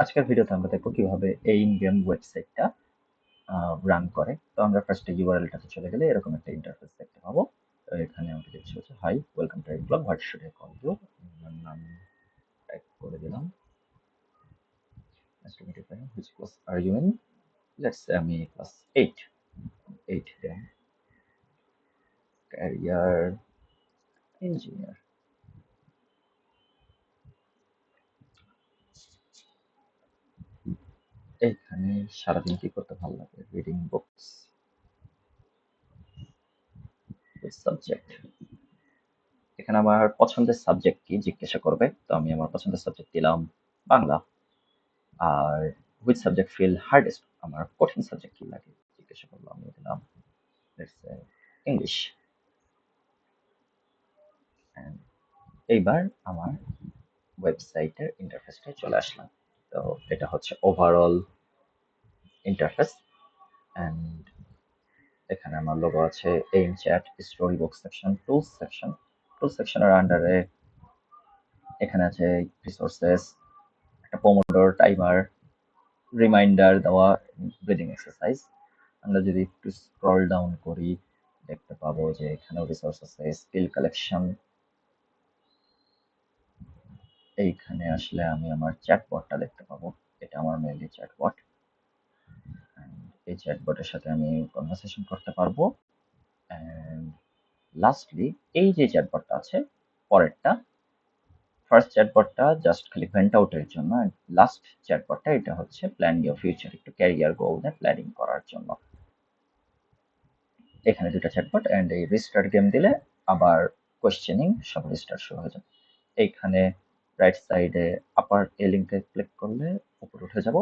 আজকের ভিডিওতে আমরা দেখবো কিভাবে এই ইন-গেম ওয়েবসাইটটা রান করে। তো আমরা ফার্স্টে ইউআরএলটাতে চলে গেলে এরকম একটা ইন্টারফেস দেখতে পাবো। তো এখানে আমাকে দেখছি হচ্ছে hi welcome to club, what should I call you. আমার নাম টাইপ করে দিলাম। Nice to meet you, friend. Which class are you in? Let's say আমি ক্লাস 8 দেন ক্যারিয়ার ইঞ্জিনিয়ার। এইখানে সারাদিন কি করতে ভালো লাগে? Reading books. সাবজেক্ট, এখানে আমার পছন্দের সাবজেক্ট কি জিজ্ঞাসা করবে। তো আমি আমার পছন্দের সাবজেক্ট দিলাম বাংলা। আর হুইচ সাবজেক্ট ফিল হার্ডেস্ট, আমার কঠিন সাবজেক্ট কি লাগে জিজ্ঞাসা করলো, আমি দিলাম ইংলিশ। এইবার আমার ওয়েবসাইটের ইন্টারফেসটায় চলে আসলাম। তো এটা হচ্ছে ওভারঅল ইন্টারফেস। অ্যান্ড এখানে আমার লোগো আছে, aim chat, story book section, tools section. Tools সেকশনের আন্ডারে এখানে আছে রিসোর্সেস, একটা পোমোডোর টাইমার, রিমাইন্ডার দেওয়া, ব্রিদিং এক্সারসাইজ। আমরা যদি একটু স্ক্রল ডাউন করি দেখতে পাবো যে এখানেও রিসোর্স আছে, স্কিল কালেকশন। এইখানে আসলে আমি আমার চ্যাটবটটা দেখতে পাবো, এটা আমার মেইনলি চ্যাটবট। এই চ্যাটবটের সাথে আমি কনভারসেশন করতে পারবো। অ্যান্ড লাস্টলি এই যে চ্যাটবটটা আছে পরেরটা, ফার্স্ট চ্যাটবটটা জাস্ট খালি ভেন্ট আউটের জন্য, লাস্ট চ্যাটবটটা এটা হচ্ছে প্ল্যান ইউর ফিউচার, একটু ক্যারিয়ার গোল নিয়ে প্ল্যানিং করার জন্য। এখানে দুটো চ্যাটবট। অ্যান্ড এই রিস্টার্ট গেম দিলে আবার কোয়েশ্চেনিং সব রিস্টার্ট শুরু হয়ে যাবে। এইখানে রাইট সাইডে আপার এ লিঙ্কে ক্লিক করলে উপরে উঠে যাব।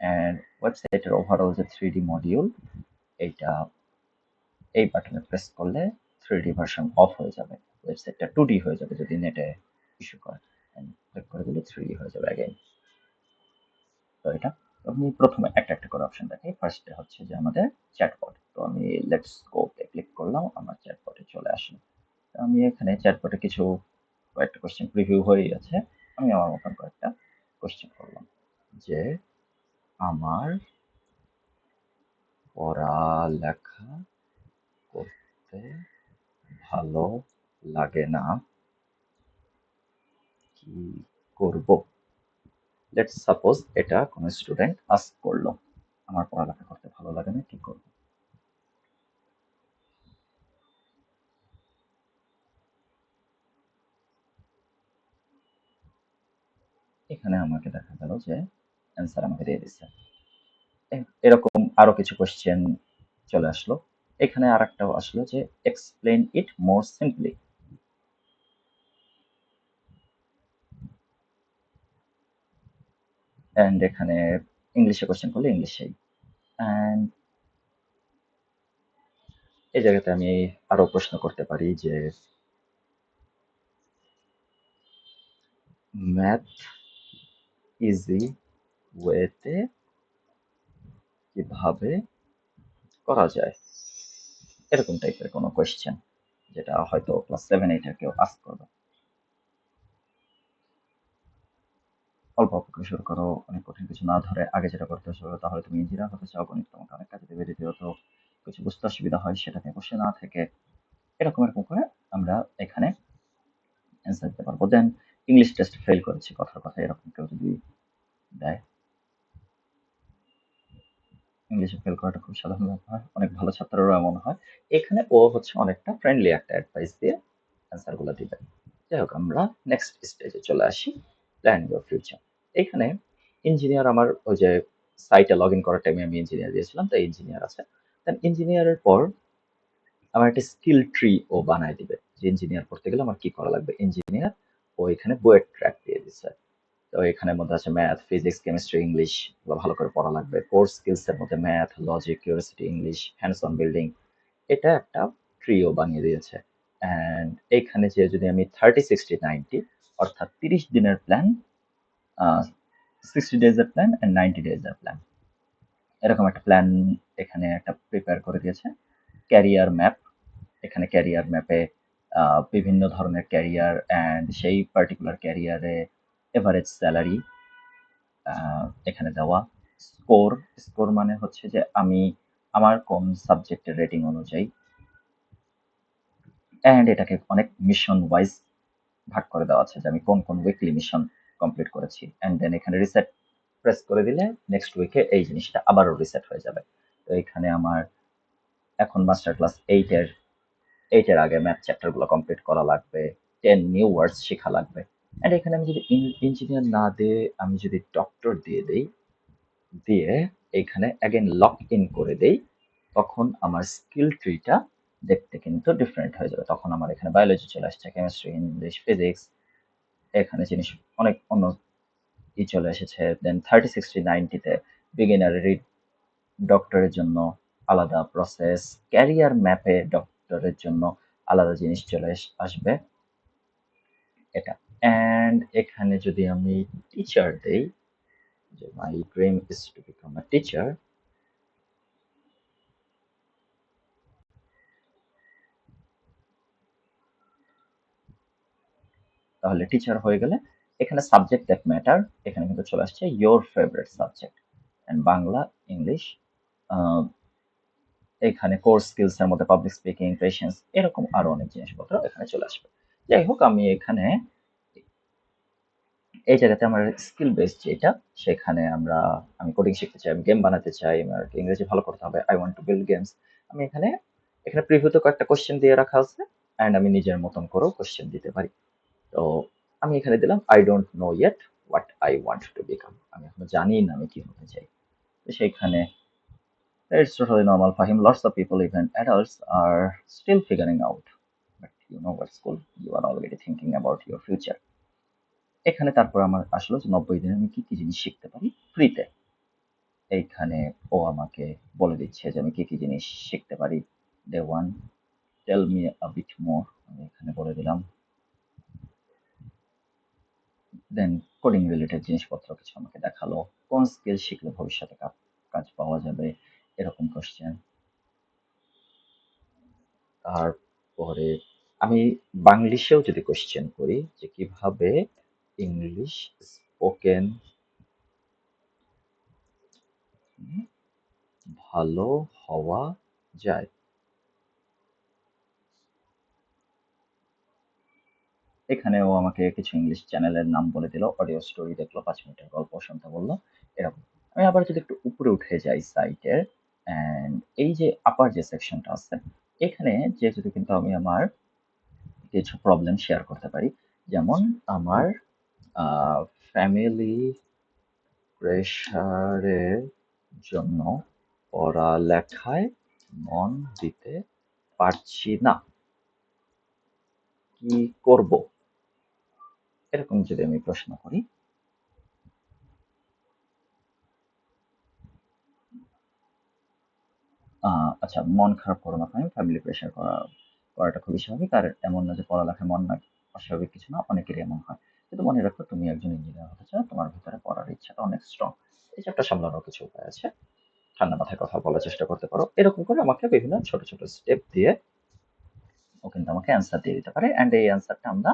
অ্যান্ড ওয়েবসাইটের ওভারঅল যে 3D মডিউল, এইটা এই বাটনে প্রেস করলে 3D ভার্সন অফ হয়ে যাবে, ওয়েবসাইটটা 2D হয়ে যাবে যদি নেটে ইস্যু করে। ক্লিক করে দিলে 3D হয়ে যাবে অ্যাগেইন। তো এটা আমি প্রথমে একটা একটা করে অপশন দেখাই। ফার্স্টে হচ্ছে যে আমাদের চ্যাটবট। তো আমি লেটস গো তে ক্লিক করলাম, আমার চ্যাটবটে চলে আসলো। আমি এখানে চ্যাটবটে কিছু কয়েকটা কোশ্চেন প্রিভিউ হয়ে গেছে। আমি আমার মতন কয়েকটা কোশ্চেন করলাম যে আমার পড়ালেখা করতে ভালো লাগে না, কি করব। লেটস সাপোজ এটা কোনো স্টুডেন্ট আস্ক করলো, আমার পড়ালেখা করতে ভালো লাগে না, কি করব। এখানে আমাকে দেখা গেল যে অ্যান্সার আমাকে দিয়ে দিচ্ছে। এরকম আরো কিছু কোশ্চেন চলে আসলো। এখানে আর একটাও আসলো যে explain it more simply. And এখানে ইংলিশে কোশ্চেন করলে ইংলিশেই। অ্যান্ড এই জায়গাতে আমি আরো প্রশ্ন করতে পারি যে ম্যাথ ইজি ওয়েতে কিভাবে করা যায়, এরকম টাইপের কোনো কোয়েশ্চেন, যেটা হয়তো ক্লাস 7-8 কেউ আস্ক করবে। অল্প অল্প করে শুরু করো, অনেক কঠিন কিছু না ধরে আগে যেটা করতে শুরু করো। তাহলে তুমি ইঞ্জিনিয়ার হতে চাও, গণিত তোমাকে অনেক কাজে দেবে। দ্বিতীয়ত কিছু বুঝতে অসুবিধা হয়, সেটা নিয়ে বসে না থেকে এরকম এরকম করে আমরা এখানে অ্যান্সার দিতে পারবো। দেন ইংলিশ টেস্ট ফেল করেছি কথার কথা এরকম কেউ যদি দেয়, ইংলিশে ফেল করাটা খুব সাধারণ ব্যাপার, অনেক ভালো ছাত্ররাও এমন হয়। এখানে ও হচ্ছে অনেকটা ফ্রেন্ডলি একটা অ্যাডভাইস দিয়ে অ্যান্সার গুলো দিবে। যাই হোক, আমরা নেক্সট স্টেজে চলে আসি, প্ল্যান ইউর ফিউচার। এখানে ইঞ্জিনিয়ার, আমার ওই যে সাইটে লগ ইন করার টাইমে আমি ইঞ্জিনিয়ার দিয়েছিলাম, তাই ইঞ্জিনিয়ার আছে। দেন ইঞ্জিনিয়ারের পর আমার একটা স্কিল ট্রি ও বানায় দিবে, যে ইঞ্জিনিয়ার পড়তে গেলে আমার কি করা লাগবে। ইঞ্জিনিয়ার ও এখানে বইয়ের ট্র্যাক দিয়ে দিচ্ছে। তো এখানের মধ্যে আছে ম্যাথ, ফিজিক্স, কেমিস্ট্রি, ইংলিশ, এগুলো ভালো করে পড়া লাগবে। কোর স্কিলস এর মধ্যে math, logic, curiosity, English, hands on building, এটা একটা ট্রিও বানিয়ে দিয়েছে। অ্যান্ড এইখানে যে যদি আমি 30-60-90 অর্থাৎ 30 দিনের প্ল্যান, 60 ডেজের প্ল্যান অ্যান্ড 90 ডেজের প্ল্যান, এরকম একটা প্ল্যান এখানে একটা প্রিপেয়ার করে দিয়েছে। ক্যারিয়ার ম্যাপ, এখানে ক্যারিয়ার ম্যাপে বিভিন্ন ধরনের ক্যারিয়ার অ্যান্ড সেই পার্টিকুলার ক্যারিয়ারে এভারেজ স্যালারি, এখানে দেওয়া স্কোর। স্কোর মানে হচ্ছে যে আমি আমার কোন সাবজেক্টের রেটিং অনুযায়ী, অ্যান্ড এটাকে অনেক মিশন ওয়াইজ ভাগ করে দেওয়া আছে যে আমি কোন কোন উইকলি মিশন কমপ্লিট করেছি। অ্যান্ড দেন এখানে রিসেট প্রেস করে দিলে নেক্সট উইকে এই জিনিসটা আবারও রিসেট হয়ে যাবে। তো এখানে আমার এখন মাস্টার ক্লাস এইটের আগে ম্যাথ চ্যাপ্টারগুলো কমপ্লিট করা লাগবে, 10 নিউ ওয়ার্ডস শেখা লাগবে। অ্যান্ড এখানে আমি যদি ইঞ্জিনিয়ার না দিয়ে আমি যদি ডক্টর দিয়ে দেই, দিয়ে এইখানে অ্যাগেন লক ইন করে দেই, তখন আমার স্কিল ট্রিটা দেখতে কিন্তু ডিফারেন্ট হয়ে যাবে। তখন আমার এখানে বায়োলজি চলে আসছে, কেমিস্ট্রি, ইংলিশ, ফিজিক্স, এখানে জিনিস অনেক অন্য চলে এসেছে। দেন 30, 60, 90-তে বিগিনার রিড ডক্টরের জন্য আলাদা প্রসেস, ক্যারিয়ার ম্যাপে ডক্টরের জন্য আলাদা জিনিস চলে আসবে এটা। অ্যান্ড এখানে যদি আমি টিচার দেই, যে my dream is to become a teacher, তাহলে টিচার হয়ে গেলে এখানে সাবজেক্ট দ্যাট ম্যাটার, এখানে কিন্তু চলে আসছে your favourite subject, and Bangla, English, এখানে কোর স্কিলস এর মধ্যে পাবলিক স্পিকিং, পেশেন্স, এরকম আরো অনেক জিনিসপত্র এখানে চলে আসবে। যাই হোক, আমি এখানে এই জায়গাতে আমার স্কিল বেসড যেটা, সেখানে আমি কোডিং শিখতে চাই, আমি গেম বানাতে চাই, আমার ইংরেজি ভালো করতে হবে, I want to build games. আমি এখানে প্রিভিউতে কয়েকটা কোশ্চেন দিয়ে রাখা আছে, অ্যান্ড আমি নিজের মতন করেও কোশ্চেন দিতে পারি। তো আমি এখানে দিলাম I don't know yet what I want to become, আমি এখনো জানি না আমি কি হতে চাই। তো সেইখানে it's totally normal, Fahim. Lots of people, even adults, are still figuring out. But you know what, school, you are already thinking about your future. এখানে তারপর আমার আসলো যে 90 দিনে আমি কি কি জিনিস শিখতে পারি ফ্রিতে। এইখানে ও আমাকে বলে দিচ্ছে যে আমি কি কি জিনিস শিখতে পারি। Day one, tell me a bit more, আমি এখানে বলে দিলাম। দেন কোডিং রিলেটেড জিনিসপত্র কিছু আমাকে দেখালো, কোন স্কিল শিখলে ভবিষ্যতে কাজ পাওয়া যাবে, এরকম কোশ্চেন। তারপরে আমি বাংলিশেও যদি কোশ্চেন করি যে কিভাবে ইংলিশ স্পোকেন ভালো হওয়া যায়, এখানেও আমাকে কিছু ইংলিশ চ্যানেলের নাম বলে দিল, অডিও স্টোরি দেখলো, 5 মিনিটের গল্প শুনতে বললো, এরকম। আমি আবার যদি একটু উপরে উঠে যাই সাইটের, অ্যান্ড এই যে আপার যে সেকশনটা আছে, এখানে যে যদি কিন্তু আমি আমার কিছু প্রবলেম শেয়ার করতে পারি, যেমন আমার ফ্যামিলি প্রেশারের জন্য পড়ালেখায় মন দিতে পারছি না, কি করব, এরকম যদি আমি প্রশ্ন করি। আচ্ছা, মন খারাপ করো না ভাই, ফ্যামিলি প্রেশার করাটা খুবই স্বাভাবিক, আর এমন না যে পড়ালেখায় মন না, অস্বাভাবিক কিছু না, অনেকেরই এমন হয়। কিন্তু মনে রাখো, তুমি একজন ইঞ্জিনিয়ার হতে চাও, তোমার ভিতরে পড়ার ইচ্ছাটা অনেক স্ট্রং। এই চ্যাপ্টার সামলানোর কিছু উপায় আছে, ঠান্ডা মাথায় কথা বলার চেষ্টা করতে পারো, এরকম করে আমাকে বিভিন্ন ছোট ছোট স্টেপ দিয়ে ও কিন্তু আমাকে অ্যান্সার দিয়ে দিতে পারে, অ্যান্ড এই অ্যান্সারটা আমরা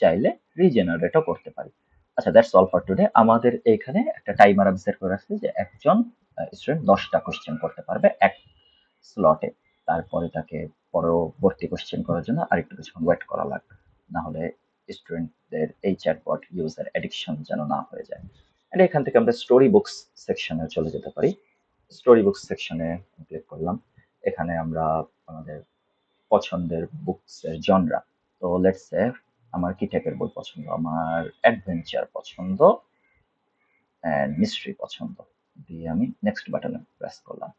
চাইলে রিজেনারেটও করতে পারি। আচ্ছা, দ্যাটস অল ফর টুডে। আমাদের এখানে একটা টাইমার আমি সেট করে রাখছি যে একজন স্টুডেন্ট 10টা কোশ্চেন করতে পারবে এক স্লটে। তারপরে তাকে পরবর্তী কোশ্চেন করার জন্য আরেকটু কিছুক্ষণ ওয়েট করা লাগবে, না হলে স্টুডেন্টদের এই চ্যাটবট ইউজার অ্যাডিকশন যেন না হয়ে যায়। এন্ড এখান থেকে আমরা স্টোরি বুকস সেকশনে চলে যেতে পারি। স্টোরি বুকস সেকশনে ক্লিক করলাম, এখানে আমরা আমাদের পছন্দের বুকস এর জনরা, তো লেটস সে আমার কি টাইপের বই পছন্দ, আমার অ্যাডভেঞ্চার পছন্দ অ্যান্ড মিস্ট্রি পছন্দ, দিয়ে আমি নেক্সট বাটনে প্রেস করলাম।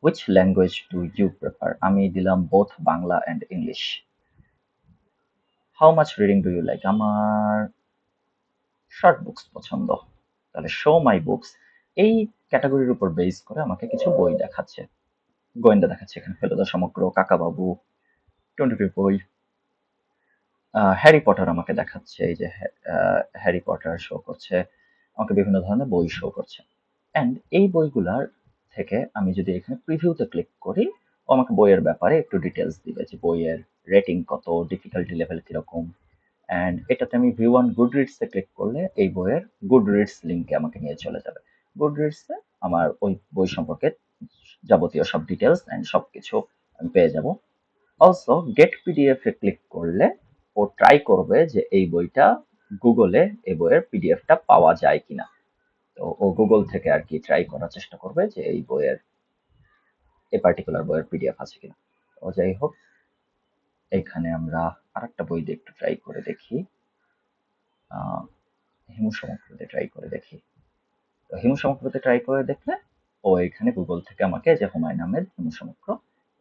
Which language do you prefer, আমি দিলাম both Bangla and English. How much reading do you like, আমার শর্ট বুকস পছন্দ। তাহলে শো মাই বুকস, এই ক্যাটাগরির উপর বেস করে আমাকে কিছু বই দেখাচ্ছে, গোয়েন্দা দেখাচ্ছে, এখানে ফেলুদা সমগ্র, কাকাবাবু, 22 বই, হ্যারি পটার আমাকে দেখাচ্ছে, এই যে হ্যারি পটার শো করছে, আমাকে বিভিন্ন ধরনের বই শো করছে। অ্যান্ড এই বইগুলার থেকে আমি যদি এখানে প্রিভিউতে ক্লিক করি, ও আমাকে বইয়ের ব্যাপারে একটু ডিটেলস দিবে যে বইয়ের রেটিং কত, ডিফিকাল্টি লেভেল কিরকম, অ্যান্ড এটাতে আমি ভিউ অন গুড রিডসে ক্লিক করলে এই বইয়ের গুড রিডস লিঙ্কে আমাকে নিয়ে চলে যাবে। গুড রিডসে আমার ওই বই সম্পর্কে যাবতীয় সব ডিটেলস অ্যান্ড সব কিছু আমি পেয়ে যাব। অলসো গেট পিডিএফ এ ক্লিক করলে ও ট্রাই করবে যে এই বইটা গুগলে এই বইয়ের পিডিএফটা পাওয়া যায় কিনা। তো ও গুগল থেকে আর কি ট্রাই করার চেষ্টা করবে যে এই বইয়ের এই পার্টিকুলার বইয়ের পিডিএফ আছে কিনা। তো যাই হোক, এখানে আমরা আরেকটা বই দিয়ে একটু ট্রাই করে দেখি। হিমু সমগ্রতে ট্রাই করে দেখি। তো হিমু সমগ্রতে ট্রাই করে দেখলে ও এখানে গুগল থেকে আমাকে যে হুমায়ুন আহমেদ হিমু সমগ্র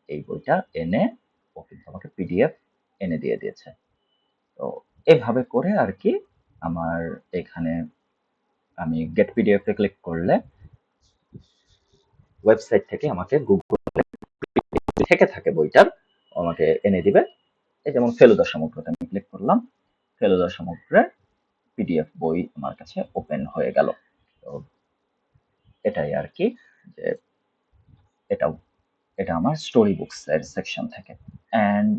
এই বইটা এনে ও কিন্তু আমাকে পিডিএফ এনে দিয়ে দিয়েছে। তো এভাবে করে আর কি আমার এখানে আমি গেট পিডিএফ এ ক্লিক করলে ওয়েবসাইট থেকে আমাকে গুগল থেকে থাকে বইটার আমাকে এনে দিবে। এই যেমন ফেলুদা সমগ্রতে আমি ক্লিক করলাম, ফেলুদা সমগ্রের পিডিএফ বই আমার কাছে ওপেন হয়ে গেল। তো এটাই আর কি, যে এটাও এটা আমার স্টোরি বুকস এর সেকশন থেকে। অ্যান্ড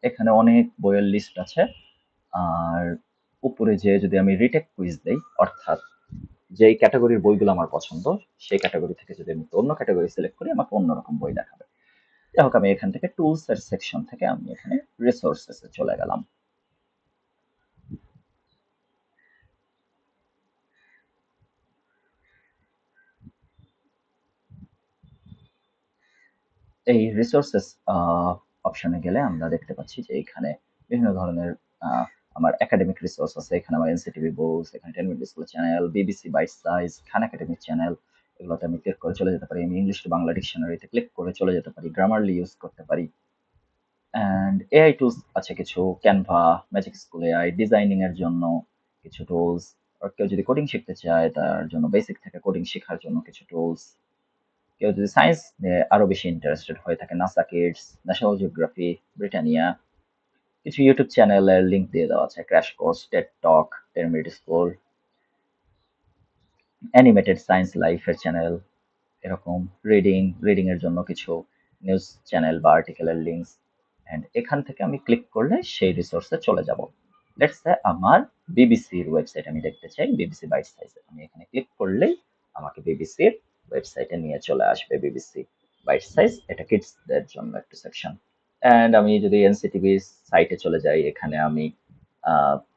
এখানে অনেক বইয়ের লিস্ট আছে। আর উপরে যে যদি আমি রিটেক কুইজ দেই, অর্থাৎ যেই ক্যাটাগরির বইগুলো আমার পছন্দ সেই ক্যাটাগরি থেকে যদি আমি অন্য ক্যাটাগরি সিলেক্ট করি আমাকে অন্যরকম বই দেখাবে। যাই হোক, আমি এখান থেকে টুলস এর সেকশন থেকে আমি এখানে রিসোর্সেস এ চলে গেলাম। এই রিসোর্সেস অপশনে গেলে আমরা দেখতে পাচ্ছি যে এখানে বিভিন্ন ধরনের আমার একাডেমিক রিসোর্স আছে। এখানে আমার এনসিটিভি বুকস, এখানে 10 minute school channel, BBC bite size, Khan academic channel, এগুলোতে আমি ক্লিক করে চলে যেতে পারি। আমি ইংলিশ টু বাংলা ডিকশনারিতে ক্লিক করে চলে যেতে পারি, গ্রামারলি ইউজ করতে পারি। অ্যান্ড এআই টুলস আছে কিছু, Canva, magic school AI, designing এর জন্য কিছু টুলস, আর কেউ যদি কোডিং শিখতে চায় তার জন্য বেসিক থেকে কোডিং শেখার জন্য কিছু টুলস। কেউ যদি সায়েন্স নিয়ে আরো বেশি ইন্টারেস্টেড হয়ে থাকে, NASA kids, National Geography, Britannia, কিছু ইউটিউব চ্যানেলের লিঙ্ক দিয়ে দেওয়া আছে, crash course, TED talk, 10 minute school, animated science লাইফের চ্যানেল, এরকম রিডিং এর জন্য কিছু নিউজ চ্যানেল বা আর্টিকেলের লিঙ্কস। এন্ড এখান থেকে আমি ক্লিক করলে সেই রিসোর্সে চলে যাব। লেটস সে আমার বিবিসির ওয়েবসাইট আমি দেখতে চাই, বিবিসি বাইট সাইজে। আমি এখানে ক্লিক করলেই আমাকে বিবিসির ওয়েবসাইটে নিয়ে চলে আসবে। বিবিসি বাইট সাইজ, এটা কিডসদের জন্য একটু সেকশন। এন্ড আমি যদি এনসিটিভি সাইটে চলে যাই, এখানে আমি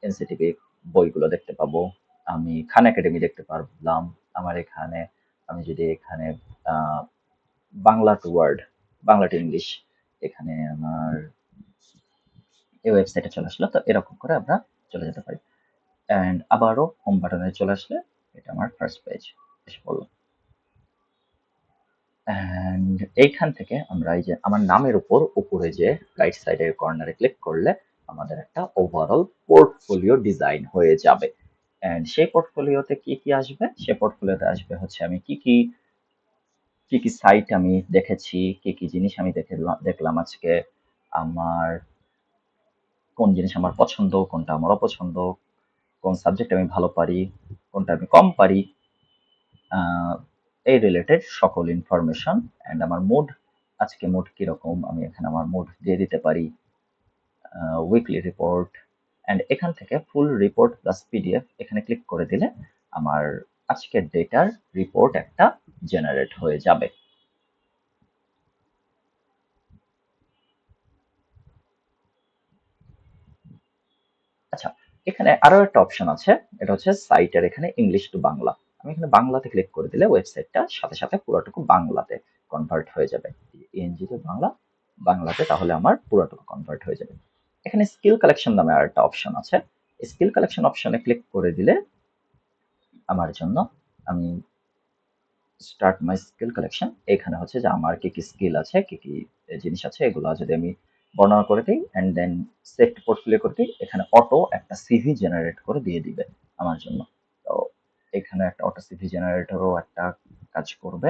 এনসিটিভি বইগুলো দেখতে পাবো। আমি খান একাডেমি দেখতে পারলাম। আমার এখানে আমি যদি এখানে আহ, Bangla to word, Bangla to English, এখানে আমার এই ওয়েবসাইটে চলে আসলো। তো এরকম করে আমরা চলে যেতে পারি। অ্যান্ড আবারও হোম বাটনে চলে আসলে এটা আমার ফার্স্ট পেজ এসে পড়লো। অ্যান্ড এইখান থেকে আমরা এই যে আমার নামের উপর উপরে যে রাইট সাইডের কর্নারে ক্লিক করলে আমাদের একটা ওভারঅল পোর্টফোলিও ডিজাইন হয়ে যাবে। অ্যান্ড সেই পোর্টফোলিওতে কি কি আসবে? সে পোর্টফোলিওতে আসবে হচ্ছে আমি কি কি সাইট আমি দেখেছি, কি কি জিনিস আমি দেখলাম আজকে, আমার কোন জিনিস আমার পছন্দ, কোনটা আমার অপছন্দ, কোন সাবজেক্ট আমি ভালো পারি, কোনটা আমি কম পারি, এই রিলেটেড সকল ইনফরমেশন। অ্যান্ড আমার মুড, আজকে মুড কিরকম আমি এখানে আমার মুড দিয়ে দিতে পারি, উইকলি রিপোর্ট। অ্যান্ড এখান থেকে ফুল রিপোর্ট প্লাস পিডিএফ এখানে ক্লিক করে দিলে আমার আজকের ডেটার রিপোর্ট একটা জেনারেট হয়ে যাবে। আচ্ছা, এখানে আরো একটা অপশন আছে, এটা হচ্ছে সাইটের এখানে ইংলিশ টু বাংলা। আমি এখানে বাংলাতে ক্লিক করে দিলে ওয়েবসাইটটা সাথে সাথে পুরোটুকু বাংলাতে কনভার্ট হয়ে যাবে। ইএনজি টু বাংলা, বাংলাতে তাহলে আমার পুরোটুকু কনভার্ট হয়ে যাবে। এখানে স্কিল কালেকশন নামে আর একটা অপশন আছে। স্কিল কালেকশন অপশনে ক্লিক করে দিলে আমার জন্য আমি স্টার্ট মাই স্কিল কালেকশন, এখানে হচ্ছে যে আমার কি কি স্কিল আছে, কি কি জিনিস আছে, এগুলো যদি আমি বর্ণনা করে দিই অ্যান্ড দেন সেট পোর্টফোলিও করে দিই, এখানে অটো একটা সিভি জেনারেট করে দিয়ে দিবে আমার জন্য। তো এখানে একটা অটো সিভি জেনারেটরও একটা কাজ করবে।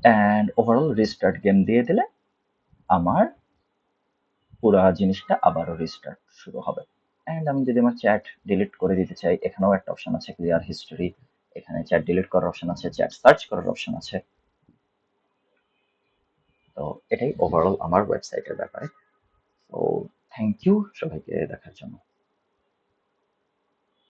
অ্যান্ড ওভারঅল রিস্টার্ট গেম দিয়ে দিলে আমার পুরো জিনিসটা আবারও রিস্টার্ট শুরু হবে। অ্যান্ড আমি যদি আমার চ্যাট ডিলিট করে দিতে চাই, এখানেও একটা অপশন আছে ক্লিয়ার হিস্টোরি, এখানে চ্যাট ডিলিট করার অপশন আছে, চ্যাট সার্চ করার অপশন আছে। তো এটাই ওভারঅল আমার ওয়েবসাইটের ব্যাপারে। তো থ্যাংক ইউ সবাইকে দেখার জন্য।